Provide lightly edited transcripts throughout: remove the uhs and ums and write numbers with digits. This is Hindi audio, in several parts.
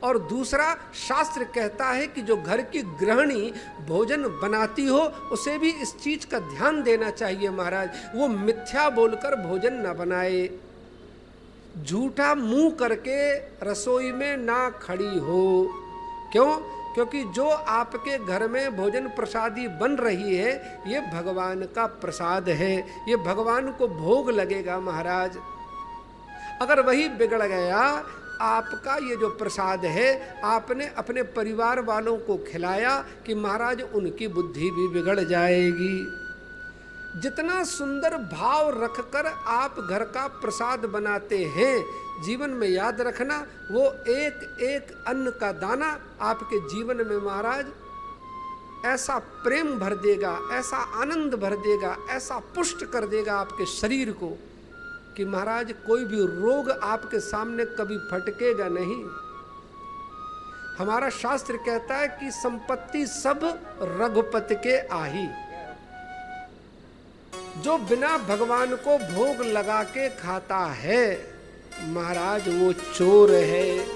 और दूसरा शास्त्र कहता है कि जो घर की गृहिणी भोजन बनाती हो उसे भी इस चीज का ध्यान देना चाहिए महाराज, वो मिथ्या बोलकर भोजन न बनाए, झूठा मुंह करके रसोई में ना खड़ी हो। क्यों? क्योंकि जो आपके घर में भोजन प्रसादी बन रही है ये भगवान का प्रसाद है, ये भगवान को भोग लगेगा महाराज। अगर वही बिगड़ गया, आपका ये जो प्रसाद है आपने अपने परिवार वालों को खिलाया कि महाराज उनकी बुद्धि भी बिगड़ जाएगी। जितना सुंदर भाव रखकर आप घर का प्रसाद बनाते हैं, जीवन में याद रखना वो एक एक अन्न का दाना आपके जीवन में महाराज ऐसा प्रेम भर देगा, ऐसा आनंद भर देगा, ऐसा पुष्ट कर देगा आपके शरीर को कि महाराज कोई भी रोग आपके सामने कभी फटकेगा नहीं। हमारा शास्त्र कहता है कि संपत्ति सब रघुपति के आही। जो बिना भगवान को भोग लगा के खाता है महाराज वो चोर है?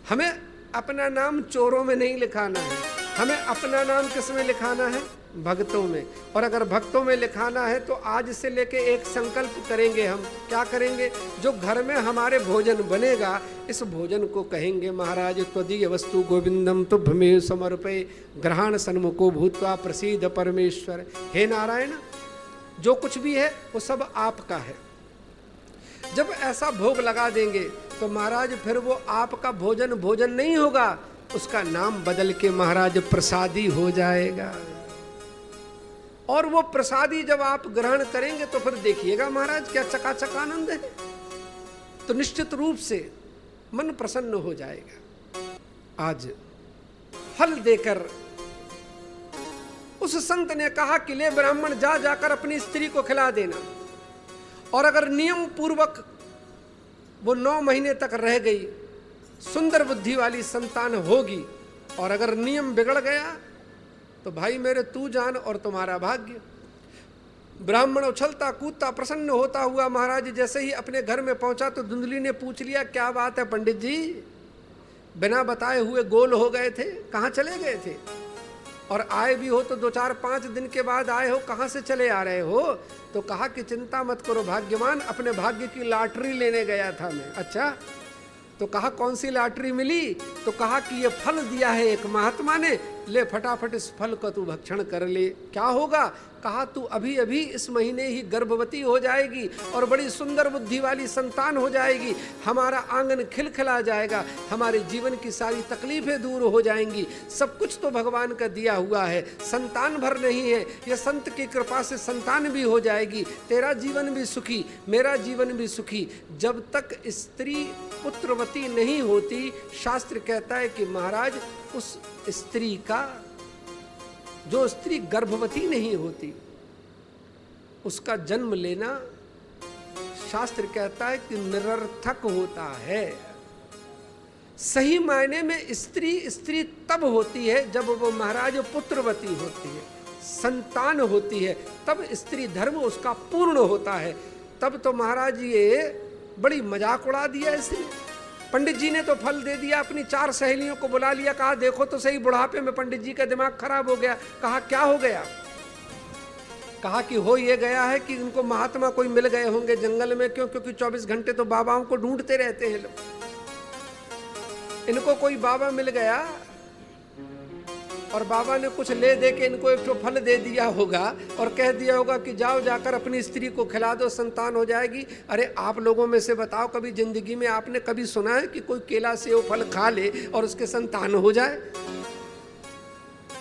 हमें अपना नाम चोरों में नहीं लिखाना है, हमें अपना नाम किस में लिखाना है? भक्तों में। और अगर भक्तों में लिखाना है तो आज से लेके एक संकल्प करेंगे। हम क्या करेंगे? जो घर में हमारे भोजन बनेगा इस भोजन को कहेंगे महाराज त्वदीय वस्तु गोविंदम तुभ्यमेव समर्पये ग्रहण सन्मुखो भूत्वा प्रसीद परमेश्वर। हे नारायण, जो कुछ भी है वो सब आपका है। जब ऐसा भोग लगा देंगे तो महाराज फिर वो आपका भोजन भोजन नहीं होगा, उसका नाम बदल के महाराज प्रसादी हो जाएगा। और वो प्रसादी जब आप ग्रहण करेंगे तो फिर देखिएगा महाराज क्या चकाचक आनंद है। तो निश्चित रूप से मन प्रसन्न हो जाएगा। आज फल देकर उस संत ने कहा कि ले ब्राह्मण जा जाकर अपनी स्त्री को खिला देना। और अगर नियम पूर्वक वो 9 महीने तक रह गई, सुंदर बुद्धि वाली संतान होगी। और अगर नियम बिगड़ गया तो भाई मेरे तू जान और तुम्हारा भाग्य। ब्राह्मण उछलता कूदता प्रसन्न होता हुआ महाराज जैसे ही अपने घर में पहुंचा तो धुंधली ने पूछ लिया, क्या बात है पंडित जी, बिना बताए हुए गोल हो गए थे, कहाँ चले गए थे? और आए भी हो तो 2-4-5 दिन के बाद आए हो, कहाँ से चले आ रहे हो? तो कहा कि चिंता मत करो भाग्यवान, अपने भाग्य की लॉटरी लेने गया था मैं। अच्छा, तो कहा कौन सी लॉटरी मिली? तो कहा कि ये फल दिया है एक महात्मा ने, ले फटाफट इस फल का तू भक्षण कर ले। क्या होगा? कहा तू अभी अभी इस महीने ही गर्भवती हो जाएगी और बड़ी सुंदर बुद्धि वाली संतान हो जाएगी, हमारा आंगन खिलखिला जाएगा, हमारे जीवन की सारी तकलीफें दूर हो जाएंगी। सब कुछ तो भगवान का दिया हुआ है, संतान भर नहीं है, ये संत की कृपा से संतान भी हो जाएगी, तेरा जीवन भी सुखी, मेरा जीवन भी सुखी। जब तक स्त्री पुत्रवती नहीं होती, शास्त्र कहता है कि महाराज उस स्त्री का, जो स्त्री गर्भवती नहीं होती, उसका जन्म लेना शास्त्र कहता है कि निरर्थक होता है। सही मायने में स्त्री तब होती है जब वो महाराज पुत्रवती होती है, संतान होती है, तब स्त्री धर्म उसका पूर्ण होता है। तब तो महाराज ये बड़ी मजाक उड़ा दिया इसने। पंडित जी ने तो फल दे दिया, अपनी 4 सहेलियों को बुला लिया, कहा देखो तो सही, बुढ़ापे में पंडित जी का दिमाग खराब हो गया। कहा क्या हो गया? कहा कि हो ये गया है कि इनको महात्मा कोई मिल गए होंगे जंगल में। क्यों? क्योंकि 24 घंटे तो बाबाओं को ढूंढते रहते हैं लोग। इनको कोई बाबा मिल गया और बाबा ने कुछ ले दे के इनको एक तो फल दे दिया होगा और कह दिया होगा कि जाओ जाकर अपनी स्त्री को खिला दो, संतान हो जाएगी। अरे आप लोगों में से बताओ, कभी जिंदगी में आपने कभी सुना है कि कोई केला सेव फल खा ले और उसके संतान हो जाए?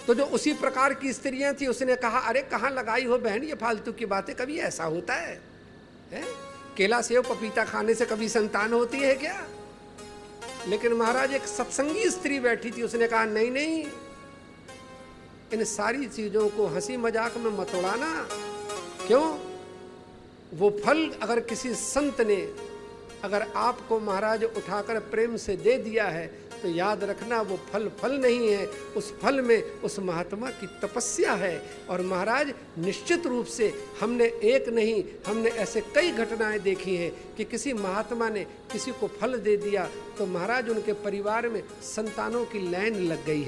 तो जो उसी प्रकार की स्त्रियां थी, उसने कहा अरे कहाँ लगाई हो बहन ये फालतू की बातें, कभी ऐसा होता है? केला सेव पपीता खाने से कभी संतान होती है क्या? लेकिन महाराज एक सत्संगी स्त्री बैठी थी, उसने कहा नहीं नहीं, इन सारी चीजों को हंसी मजाक में मत उड़ाना। क्यों? वो फल अगर किसी संत ने अगर आपको महाराज उठाकर प्रेम से दे दिया है तो याद रखना वो फल नहीं है, उस फल में उस महात्मा की तपस्या है। और महाराज निश्चित रूप से हमने एक नहीं, हमने ऐसे कई घटनाएं देखी हैं कि किसी महात्मा ने किसी को फल दे दिया तो महाराज उनके परिवार में संतानों की लाइन लग गई है।